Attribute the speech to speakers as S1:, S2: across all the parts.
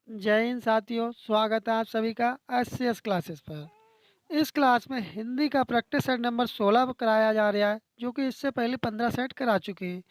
S1: जय हिंद साथियों, स्वागत है आप सभी का एस क्लासेस पर। इस क्लास में हिंदी का प्रैक्टिस सेट नंबर 16 कराया जा रहा है, जो कि इससे पहले 15 सेट करा चुके हैं।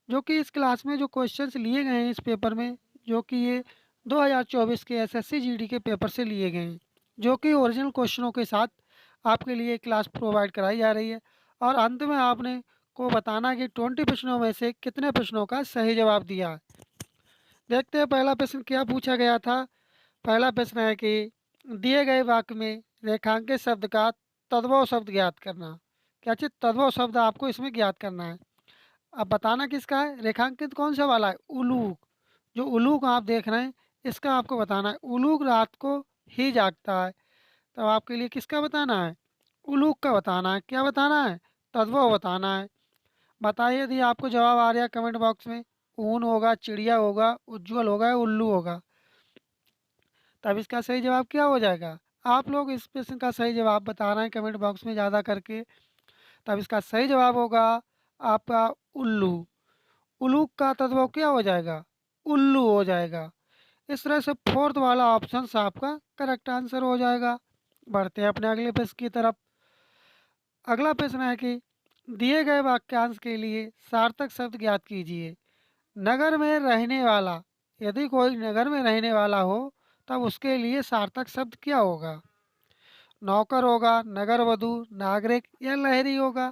S1: जो कि इस क्लास में जो क्वेश्चंस लिए गए हैं इस पेपर में, जो कि ये 2024 के एसएससी जीडी के पेपर से लिए गए हैं, जो कि ओरिजिनल क्वेश्चनों के साथ आपके लिए क्लास प्रोवाइड कराई जा रही है। और अंत में आपने को बताना कि 20 प्रश्नों में से कितने प्रश्नों का सही जवाब दिया है। देखते हैं पहला प्रश्न क्या पूछा गया था। पहला प्रश्न है कि दिए गए वाक्य में रेखांकित शब्द का तद्भव शब्द ज्ञात करना। क्या चीज तद्भव शब्द आपको इसमें ज्ञात करना है। अब बताना किसका है, रेखांकित कौन सा वाला है, उलूक। जो उलूक आप देख रहे हैं इसका आपको बताना है। उलूक रात को ही जागता है, तो आपके लिए किसका बताना है, उलूक का बताना है। क्या बताना है, तद्भव बताना है। बताइए यदि आपको जवाब आ रहा है कमेंट बॉक्स में। ऊन होगा, चिड़िया होगा, उज्जवल होगा या उल्लू होगा। तब इसका सही जवाब क्या हो जाएगा। आप लोग इस प्रश्न का सही जवाब बता रहे हैं कमेंट बॉक्स में ज़्यादा करके। तब इसका सही जवाब होगा आपका उल्लू। उल्लू का तत्व क्या हो जाएगा, उल्लू हो जाएगा। इस तरह से फोर्थ वाला ऑप्शन आपका करेक्ट आंसर हो जाएगा। बढ़ते हैं अपने अगले प्रश्न की तरफ। अगला प्रश्न है कि दिए गए वाक्यांश के लिए सार्थक शब्द ज्ञात कीजिए। नगर में रहने वाला, यदि कोई नगर में रहने वाला हो तब उसके लिए सार्थक शब्द क्या होगा। नौकर होगा, नगर वधु, नागरिक या लहरी होगा।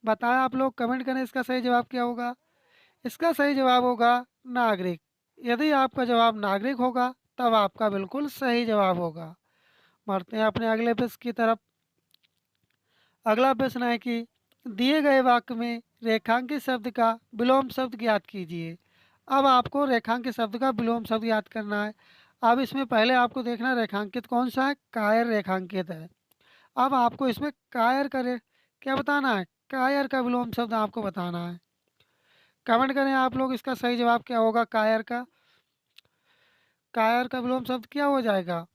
S1: बताएं आप लोग, कमेंट करें इसका सही जवाब क्या होगा। इसका सही जवाब होगा नागरिक। यदि आपका जवाब नागरिक होगा तब आपका बिल्कुल सही जवाब होगा। बढ़ते हैं अपने अगले प्रश्न की तरफ। अगला प्रश्न है कि दिए गए वाक्य में रेखांकित शब्द का विलोम शब्द ज्ञात कीजिए। अब आपको रेखांकित शब्द का विलोम शब्द याद करना है। अब इसमें पहले आपको देखना है रेखांकित कौन सा है, कायर रेखांकित है। अब आपको इसमें कायर करे क्या बताना है, कायर का विलोम शब्द आपको बताना है। कमेंट करें आप लोग इसका सही जवाब क्या होगा। कायर का, कायर का विलोम शब्द क्या हो जाएगा।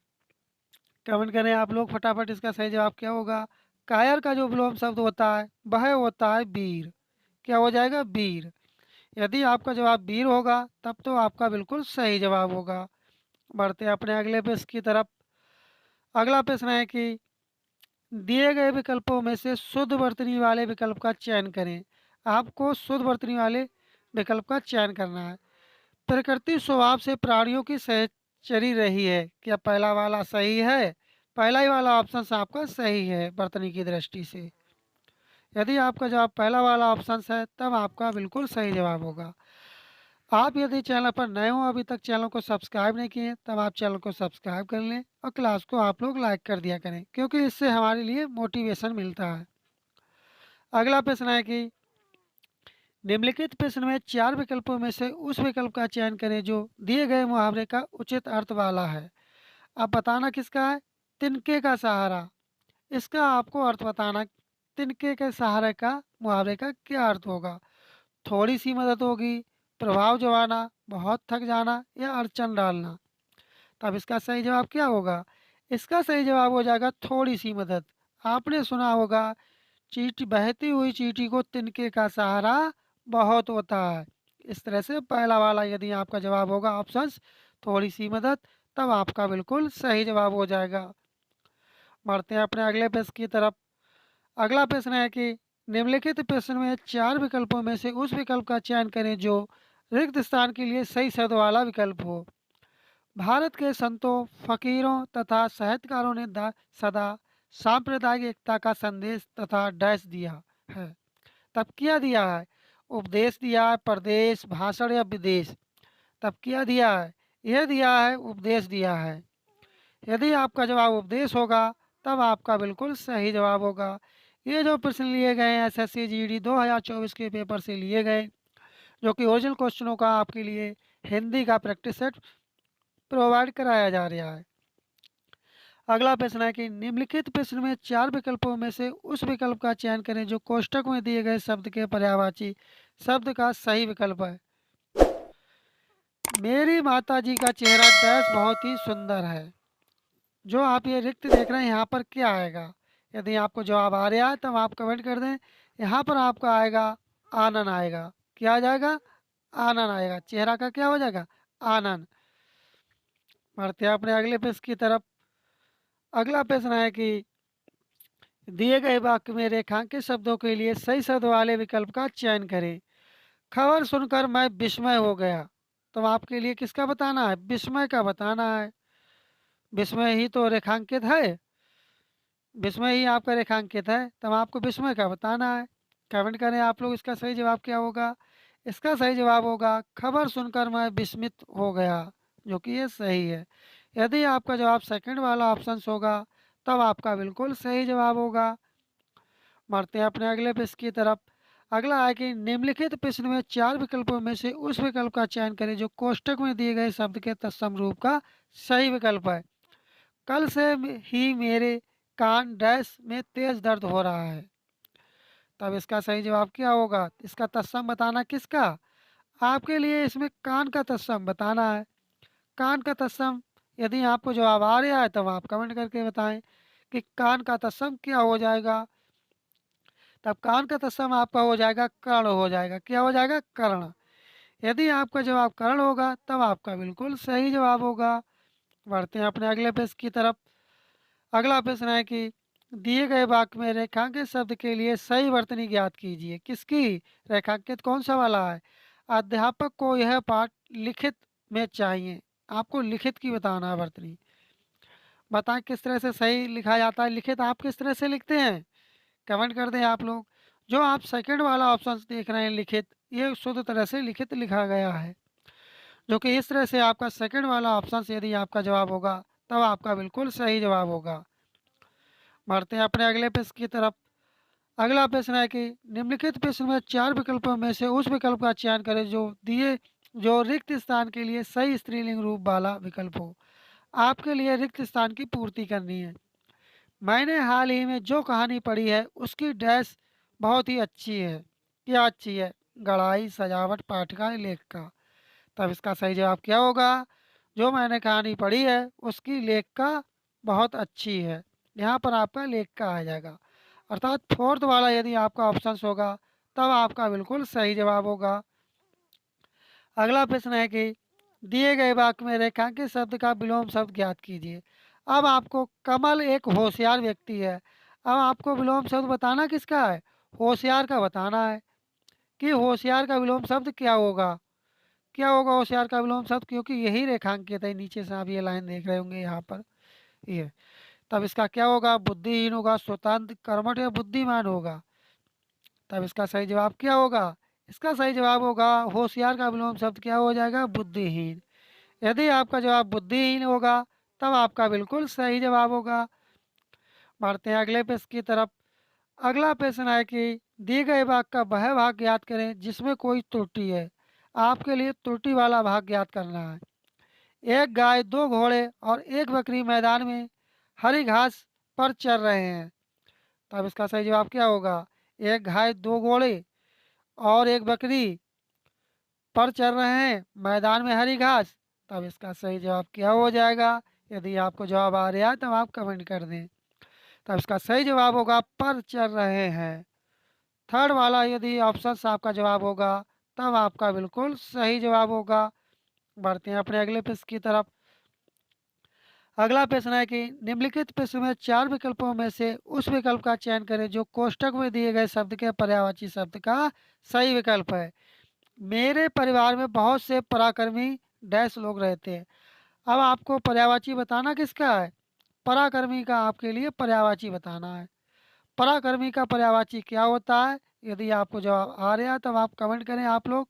S1: कमेंट करें आप लोग फटाफट, इसका सही जवाब क्या होगा। कायर का जो विलोम शब्द होता है वह होता है वीर। क्या हो जाएगा, वीर। यदि आपका जवाब वीर होगा तब तो आपका बिल्कुल सही जवाब होगा। बढ़ते हैं अपने अगले प्रश्न की तरफ। अगला प्रश्न है कि दिए गए विकल्पों में से शुद्ध वर्तनी वाले विकल्प का चयन करें। आपको शुद्ध वर्तनी वाले विकल्प का चयन करना है। प्रकृति स्वभाव से प्राणियों की सहचरी रही है। क्या पहला वाला सही है। पहला ही वाला ऑप्शन आपका सही है वर्तनी की दृष्टि से। यदि आपका जवाब पहला वाला ऑप्शन है तब आपका बिल्कुल सही जवाब होगा। आप यदि चैनल पर नए हो, अभी तक चैनल को सब्सक्राइब नहीं किए, तब आप चैनल को सब्सक्राइब कर लें और क्लास को आप लोग लाइक कर दिया करें, क्योंकि इससे हमारे लिए मोटिवेशन मिलता है। अगला प्रश्न है कि निम्नलिखित प्रश्न में चार विकल्पों में से उस विकल्प का चयन करें जो दिए गए मुहावरे का उचित अर्थ वाला है। अब बताना किसका है, तिनके का सहारा। इसका आपको अर्थ बताना, तिनके के सहारे का मुहावरे का क्या अर्थ होगा। थोड़ी सी मदद होगी, प्रभाव जमाना, बहुत थक जाना या अड़चन डालना। तब इसका सही जवाब क्या होगा। इसका सही जवाब हो जाएगा थोड़ी सी मदद। आपने सुना होगा, चींटी, बहती हुई चींटी को तिनके का सहारा बहुत होता है। इस तरह से पहला वाला यदि आपका जवाब होगा ऑप्शन थोड़ी सी मदद, तब आपका बिल्कुल सही जवाब हो जाएगा। बढ़ते हैं अपने अगले प्रश्न की तरफ। अगला प्रश्न है कि निम्नलिखित प्रश्न में चार विकल्पों में से उस विकल्प का चयन करें जो रिक्त स्थान के लिए सही शब्द वाला विकल्प हो। भारत के संतों, फकीरों तथा साहित्यकारों ने सदा सांप्रदायिक एकता का संदेश तथा डैश दिया है। तब क्या दिया है, उपदेश दिया है, प्रदेश, भाषण या विदेश। तब क्या दिया है, यह दिया है, उपदेश दिया है। यदि आपका जवाब उपदेश होगा तब आपका बिल्कुल सही जवाब होगा। ये जो प्रश्न लिए गए हैं एसएससी जीडी 2024 के पेपर से लिए गए, जो कि ओरिजिनल क्वेश्चनों का आपके लिए हिंदी का प्रैक्टिस सेट प्रोवाइड कराया जा रहा है। अगला प्रश्न है कि निम्नलिखित प्रश्न में चार विकल्पों में से उस विकल्प का चयन करें जो कोष्ठक में दिए गए शब्द के पर्यायवाची शब्द का सही विकल्प है। मेरी माता जी का चेहरा डैश बहुत ही सुंदर है। जो आप ये रिक्त देख रहे हैं यहाँ पर क्या आएगा। यदि आपको जवाब आ रहा है तब आप कमेंट कर दें। यहाँ पर आपका आएगा आनन आएगा। क्या आ जाएगा, आनन आएगा। चेहरा का क्या हो जाएगा, आनन। बढ़ते हैं अपने अगले प्रश्न की तरफ। अगला प्रश्न है कि दिए गए वाक्य में रेखांकित शब्दों के लिए सही शब्द वाले विकल्प का चयन करें। खबर सुनकर मैं विस्मय हो गया। तो आपके लिए किसका बताना है? विस्मय का बताना है। विस्मय ही तो रेखांकित है, विस्मय ही आपका रेखांकित है, तब आपको विस्मय का बताना है। कमेंट करें आप लोग, इसका सही जवाब क्या होगा? इसका सही जवाब होगा खबर सुनकर मैं विस्मित हो गया, जो कि ये सही है। यदि आपका जवाब सेकंड वाला ऑप्शन होगा तब आपका बिल्कुल सही जवाब होगा। बढ़ते हैं अपने अगले प्रश्न की तरफ। अगला है कि निम्नलिखित प्रश्न में चार विकल्पों में से उस विकल्प का चयन करें जो कोष्टक में दिए गए शब्द के तत्सम रूप का सही विकल्प है। कल से ही मेरे कान डैश में तेज दर्द हो रहा है। तब इसका सही जवाब क्या होगा? इसका तत्सम बताना किसका? आपके लिए इसमें कान का तत्सम बताना है। कान का तत्सम यदि आपको जवाब आ रहा है तब आप कमेंट करके बताएं कि कान का तत्सम क्या हो जाएगा। तब कान का तत्सम आपका हो जाएगा कर्ण हो जाएगा। क्या हो जाएगा? कर्ण। यदि आपका जवाब कर्ण होगा तब आपका बिल्कुल सही जवाब होगा। बढ़ते हैं अपने अगले प्रश्न की तरफ। अगला प्रश्न है कि दिए गए वाक्य में रेखांकित शब्द के लिए सही वर्तनी ज्ञात कीजिए। किसकी? रेखांकित कौन सा वाला है? अध्यापक को यह पाठ लिखित में चाहिए। आपको लिखित की बताना है वर्तनी। बताएं किस तरह से सही लिखा जाता है लिखित। आप किस तरह से लिखते हैं? कमेंट कर दें आप लोग। जो आप सेकंड वाला ऑप्शन देख रहे हैं लिखित, ये शुद्ध तरह से लिखित लिखा गया है, जो कि इस तरह से आपका सेकंड वाला ऑप्शन यदि आपका जवाब होगा तब आपका बिल्कुल सही जवाब होगा। बढ़ते हैं अपने अगले प्रश्न की तरफ। अगला प्रश्न है कि निम्नलिखित प्रश्न में चार विकल्पों में से उस विकल्प का चयन करें जो रिक्त स्थान के लिए सही स्त्रीलिंग रूप वाला विकल्प हो। आपके लिए रिक्त स्थान की पूर्ति करनी है। मैंने हाल ही में जो कहानी पढ़ी है उसकी डैश बहुत ही अच्छी है। क्या अच्छी है? गढ़ाई, सजावट, पाठिका, लेखिका। तब इसका सही जवाब क्या होगा? जो मैंने कहानी पढ़ी है उसकी लेखिका बहुत अच्छी है। यहाँ पर आपका लेखिका आ जाएगा, अर्थात फोर्थ वाला यदि आपका ऑप्शन होगा तब आपका बिल्कुल सही जवाब होगा। अगला प्रश्न है कि दिए गए वाक्य में रेखांकित शब्द का विलोम शब्द ज्ञात कीजिए। अब आपको कमल एक होशियार व्यक्ति है। अब आपको विलोम शब्द बताना किसका है? होशियार का बताना है कि होशियार का विलोम शब्द क्या होगा। क्या होगा होशियार का विलोम शब्द? क्योंकि यही रेखांकित है, नीचे से आप ये लाइन देख रहे होंगे यहाँ पर, ये। तब इसका क्या होगा? बुद्धिहीन होगा, स्वतंत्र, कर्मठ या बुद्धिमान होगा। तब इसका सही जवाब क्या होगा? इसका सही जवाब होगा होशियार का विलोम शब्द क्या हो जाएगा? बुद्धिहीन। यदि आपका जवाब बुद्धिहीन होगा तब आपका बिल्कुल सही जवाब होगा। बढ़ते हैं अगले प्रश्न की तरफ। अगला प्रश्न है कि दिए गए भाग का वह भाग ज्ञात करें जिसमें कोई त्रुटि है। आपके लिए त्रुटि वाला भाग ज्ञात करना है। एक गाय, दो घोड़े और एक बकरी मैदान में हरी घास पर चर रहे हैं। तब इसका सही जवाब क्या होगा? एक गाय, दो घोड़े और एक बकरी पर चल रहे हैं मैदान में हरी घास। तब इसका सही जवाब क्या हो जाएगा? यदि आपको जवाब आ रहा है तब आप कमेंट कर दें। तब इसका सही जवाब होगा पर चल रहे हैं। थर्ड वाला यदि ऑप्शन आपका जवाब होगा तब आपका बिल्कुल सही जवाब होगा। बढ़ते हैं अपने अगले प्रश्न की तरफ। अगला प्रश्न है कि निम्नलिखित प्रश्न में चार विकल्पों में से उस विकल्प का चयन करें जो कोष्ठक में दिए गए शब्द के पर्यायवाची शब्द का सही विकल्प है। मेरे परिवार में बहुत से पराक्रमी डैश लोग रहते हैं। अब आपको पर्यायवाची बताना किसका है? पराक्रमी का आपके लिए पर्यायवाची बताना है। पराक्रमी का पर्यायवाची क्या होता है? यदि आपको जवाब आ रहा है तब आप कमेंट करें आप लोग।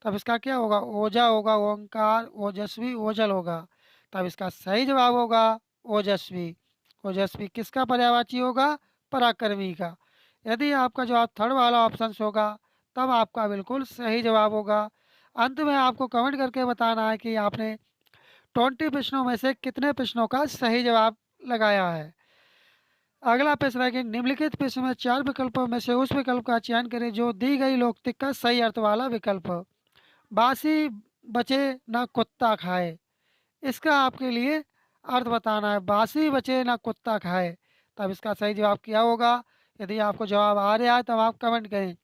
S1: तब इसका क्या होगा? ओजा होगा, ओंकार, ओजस्वी, ओझल होगा। तब इसका सही जवाब होगा ओजस्वी। ओजस्वी किसका पर्यायवाची होगा? पराक्रमी का। यदि आपका जवाब थर्ड वाला ऑप्शन होगा तब आपका बिल्कुल सही जवाब होगा। अंत में आपको कमेंट करके बताना है कि आपने 20 प्रश्नों में से कितने प्रश्नों का सही जवाब लगाया है। अगला प्रश्न है कि निम्नलिखित प्रश्न में चार विकल्पों में से उस विकल्प का चयन करें जो दी गई लोकतिक का सही अर्थ वाला विकल्प हो। बासी बचे ना कुत्ता खाए, इसका आपके लिए अर्थ बताना है। बासी बचे ना कुत्ता खाए। तब इसका सही जवाब क्या होगा? यदि आपको जवाब आ रहा है तब आप कमेंट करें।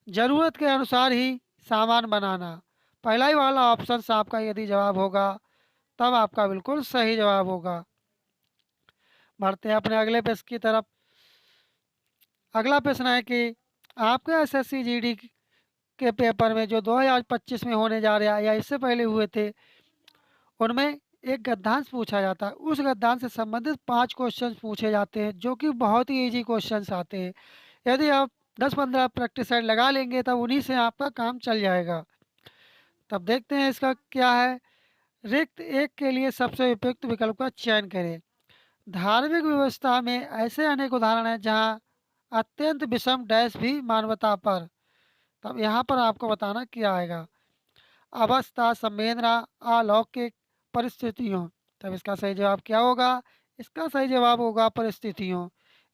S1: ज़रूरत के अनुसार ही सामान बनाना। पहला ही वाला ऑप्शन आपका यदि जवाब होगा तब आपका बिल्कुल सही जवाब होगा। बढ़ते हैं अपने अगले प्रश्न की तरफ। अगला प्रश्न है कि आपके एसएससी जीडी के पेपर में जो 2025 में होने जा रहा है या इससे पहले हुए थे, उनमें एक गद्यांश पूछा जाता है। उस गद्यांश से संबंधित 5 क्वेश्चन पूछे जाते हैं जो कि बहुत ही ईजी क्वेश्चंस आते हैं। यदि आप 10-15 प्रैक्टिस सेट लगा लेंगे तब उन्हीं से आपका काम चल जाएगा। तब देखते हैं इसका क्या है। रिक्त एक के लिए सबसे उपयुक्त विकल्प का चयन करें। धार्मिक व्यवस्था में ऐसे अनेक उदाहरण हैं जहाँ अत्यंत विषम डैश भी मानवता पर। तब यहाँ पर आपको बताना क्या आएगा। अवस्था, संवेदना, अलौकिक, परिस्थितियों। तब इसका सही जवाब क्या होगा। इसका सही जवाब होगा परिस्थितियों।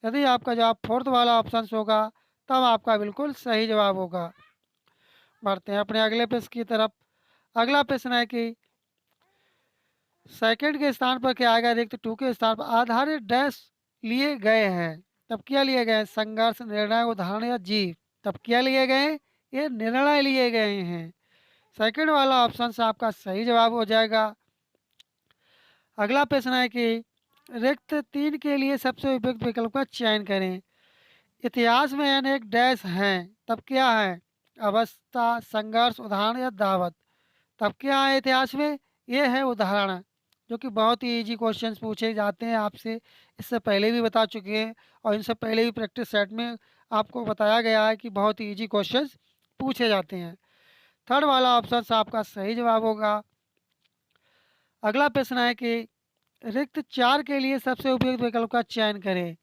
S1: यदि आपका जवाब फोर्थ वाला ऑप्शन होगा तब आपका बिल्कुल सही जवाब होगा। बढ़ते हैं अपने अगले प्रश्न की तरफ। अगला प्रश्न है कि सेकंड के स्थान पर क्या आएगा। रिक्त टू के स्थान पर आधारित डैश लिए गए हैं। तब क्या लिए गए हैं। संघर्ष, निर्णय, उदाहरण या जीव। तब क्या लिए गए हैं? ये निर्णय लिए गए हैं। सेकंड वाला ऑप्शन से आपका सही जवाब हो जाएगा। अगला प्रश्न है कि रिक्त तीन के लिए सबसे उपयुक्त विकल्प का चयन करें। इतिहास में अनेक डैश हैं। तब क्या है। अवस्था, संघर्ष, उदाहरण या दावत। तब क्या है इतिहास में। ये है उदाहरण, जो कि बहुत ही इजी क्वेश्चंस पूछे जाते हैं आपसे। इससे पहले भी बता चुके हैं और इनसे पहले भी प्रैक्टिस सेट में आपको बताया गया है कि बहुत ही इजी क्वेश्चंस पूछे जाते हैं। थर्ड वाला ऑप्शन आपका सही जवाब होगा। अगला प्रश्न है कि रिक्त चार के लिए सबसे उपयुक्त विकल्प का चयन करें।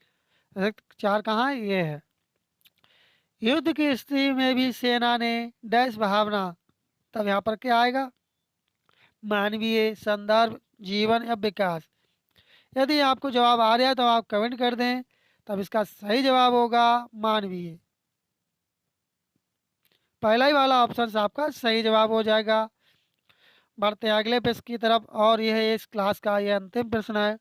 S1: रिक्त चार कहाँ है। ये है। युद्ध की स्थिति में भी सेना ने डैश भावना। तब यहाँ पर क्या आएगा। मानवीय, संदर्भ, जीवन या विकास। यदि आपको जवाब आ रहा है तो आप कमेंट कर दें। तब इसका सही जवाब होगा मानवीय। पहला ही वाला ऑप्शन आपका सही जवाब हो जाएगा। बढ़ते हैं अगले प्रश्न की तरफ और यह है इस क्लास का यह अंतिम प्रश्न है।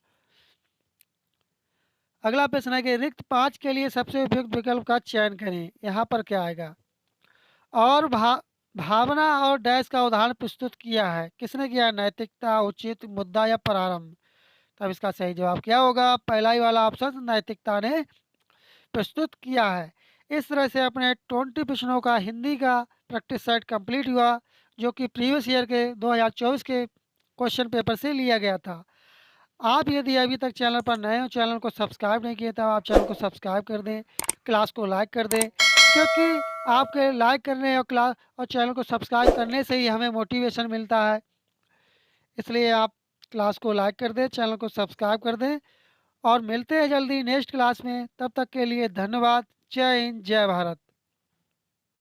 S1: अगला प्रश्न है कि रिक्त पाँच के लिए सबसे उपयुक्त विकल्प का चयन करें। यहाँ पर क्या आएगा। और भावना और डैश का उदाहरण प्रस्तुत किया है। किसने किया है। नैतिकता, उचित, मुद्दा या प्रारंभ। तब इसका सही जवाब क्या होगा। पहला ही वाला ऑप्शन नैतिकता ने प्रस्तुत किया है। इस तरह से अपने 20 प्रश्नों का हिंदी का प्रैक्टिस सेट कंप्लीट हुआ, जो कि प्रीवियस ईयर के 2024 के क्वेश्चन पेपर से लिया गया था। आप यदि अभी तक चैनल पर नए हो, चैनल को सब्सक्राइब नहीं किए तो आप चैनल को सब्सक्राइब कर दें, क्लास को लाइक कर दें, क्योंकि आपके लाइक करने और क्लास और चैनल को सब्सक्राइब करने से ही हमें मोटिवेशन मिलता है। इसलिए आप क्लास को लाइक कर दें, चैनल को सब्सक्राइब कर दें और मिलते हैं जल्दी नेक्स्ट क्लास में। तब तक के लिए धन्यवाद। जय हिंद, जय भारत।